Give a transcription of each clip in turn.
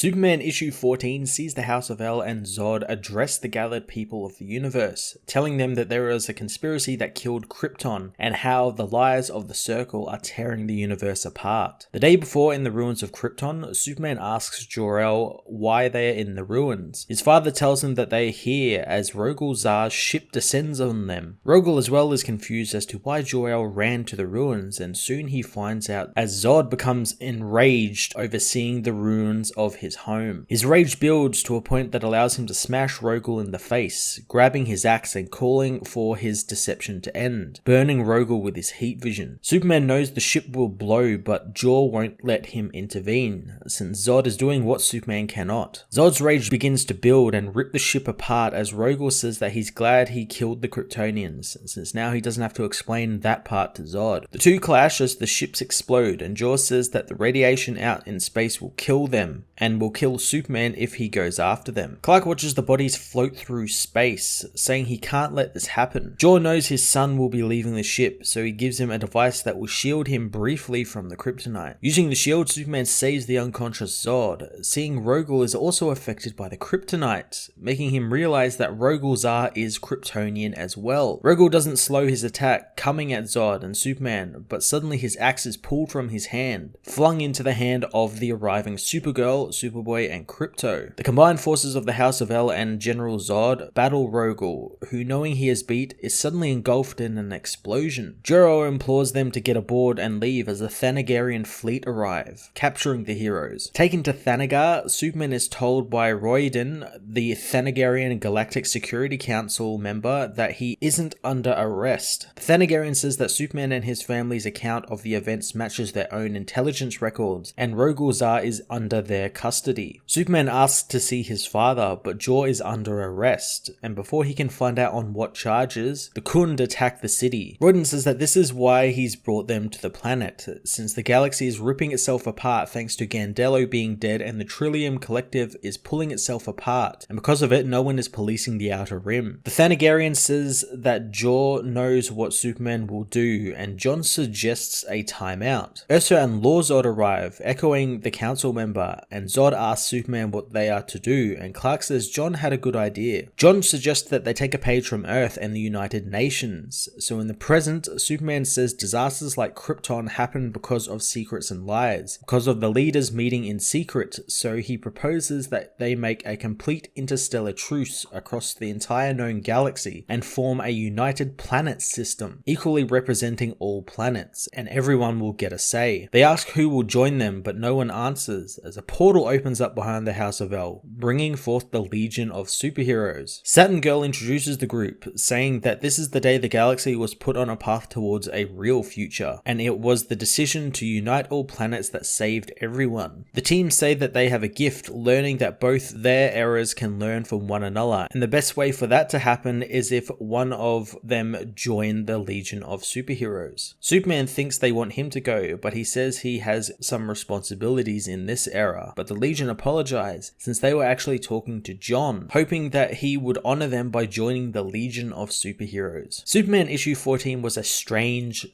Superman issue 14 sees the House of El and Zod address the gathered people of the universe, telling them that there is a conspiracy that killed Krypton and how the lies of the Circle are tearing the universe apart. The day before, in the Ruins of Krypton, Superman asks Jor-El why they are in the ruins. His father tells him that they are here as Rogol-Zaar's ship descends on them. Rogol as well is confused as to why Jor-El ran to the ruins, and soon he finds out as Zod becomes enraged over seeing the ruins of his home. His rage builds to a point that allows him to smash Rogol in the face, grabbing his axe and calling for his deception to end, burning Rogol with his heat vision. Superman knows the ship will blow, but Jor won't let him intervene, since Zod is doing what Superman cannot. Zod's rage begins to build and rip the ship apart as Rogol says that he's glad he killed the Kryptonians, since now he doesn't have to explain that part to Zod. The two clash as the ships explode, and Jor says that the radiation out in space will kill them, and will kill Superman if he goes after them. Clark watches the bodies float through space, saying he can't let this happen. Jor knows his son will be leaving the ship, so he gives him a device that will shield him briefly from the kryptonite. Using the shield, Superman saves the unconscious Zod, seeing Rogol is also affected by the kryptonite, making him realize that Rogol-Zaar is Kryptonian as well. Rogol doesn't slow his attack, coming at Zod and Superman, but suddenly his axe is pulled from his hand, flung into the hand of the arriving Supergirl, Superboy, and Krypto. The combined forces of the House of El and General Zod battle Rogol, who, knowing he is beat, is suddenly engulfed in an explosion. Jor-El implores them to get aboard and leave as the Thanagarian fleet arrive, capturing the heroes. Taken to Thanagar, Superman is told by Royden, the Thanagarian Galactic Security Council member, that he isn't under arrest. The Thanagarian says that Superman and his family's account of the events matches their own intelligence records, and Rogol-Zaar is under their custody. Superman asks to see his father, but Jor is under arrest, and before he can find out on what charges, the Khund attack the city. Royden says that this is why he's brought them to the planet, since the galaxy is ripping itself apart thanks to Gandello being dead and the Trillium Collective is pulling itself apart, and because of it, no one is policing the Outer Rim. The Thanagarian says that Jor knows what Superman will do, and John suggests a timeout. Ursa and Lor-Zod arrive, echoing the council member, and Zod asks Superman what they are to do, and Clark says John had a good idea. John suggests that they take a page from Earth and the United Nations. So in the present, Superman says disasters like Krypton happen because of secrets and lies, because of the leaders meeting in secret, so he proposes that they make a complete interstellar truce across the entire known galaxy and form a united planet system, equally representing all planets, and everyone will get a say. They ask who will join them, but no one answers, as a portal opens up behind the House of El, bringing forth the Legion of Superheroes. Saturn Girl introduces the group, saying that this is the day the galaxy was put on a path towards a real future, and it was the decision to unite all planets that saved everyone. The team say that they have a gift, learning that both their eras can learn from one another, and the best way for that to happen is if one of them join the Legion of Superheroes. Superman thinks they want him to go, but he says he has some responsibilities in this era, but the Legion apologize, since they were actually talking to John, hoping that he would honor them by joining the Legion of Superheroes. Superman issue 14 was a strange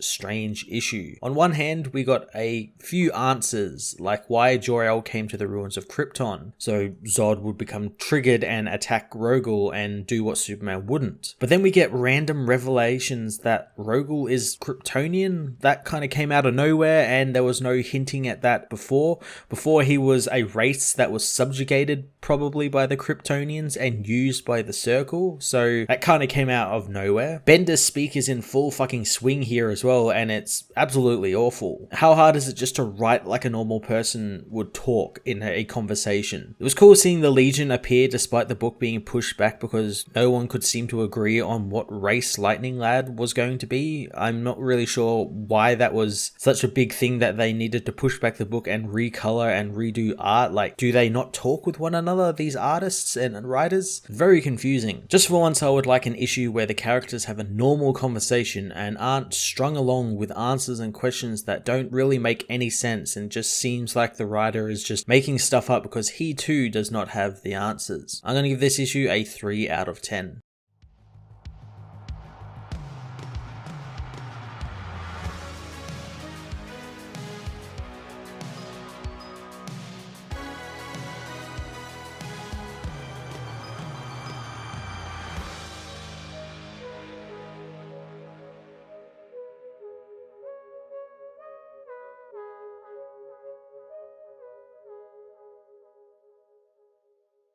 issue. On one hand, we got a few answers, like why Jor-El came to the Ruins of Krypton, so Zod would become triggered and attack Rogol and do what Superman wouldn't. But then we get random revelations that Rogol is Kryptonian. That kind of came out of nowhere, and there was no hinting at that before. Before, he was a race that was subjugated probably by the Kryptonians and used by the Circle, so that kind of came out of nowhere. Bender's speak is in full fucking swing here as well, and it's absolutely awful. How hard is it just to write like a normal person would talk in a conversation? It was cool seeing the Legion appear despite the book being pushed back because no one could seem to agree on what race Lightning Lad was going to be. I'm not really sure why that was such a big thing that they needed to push back the book and recolor and redo art. Like, do they not talk with one another, these artists and writers? Very confusing. Just for once, I would like an issue where the characters have a normal conversation and aren't strung along with answers and questions that don't really make any sense and just seems like the writer is just making stuff up because he too does not have the answers. I'm going to give this issue a 3 out of 10.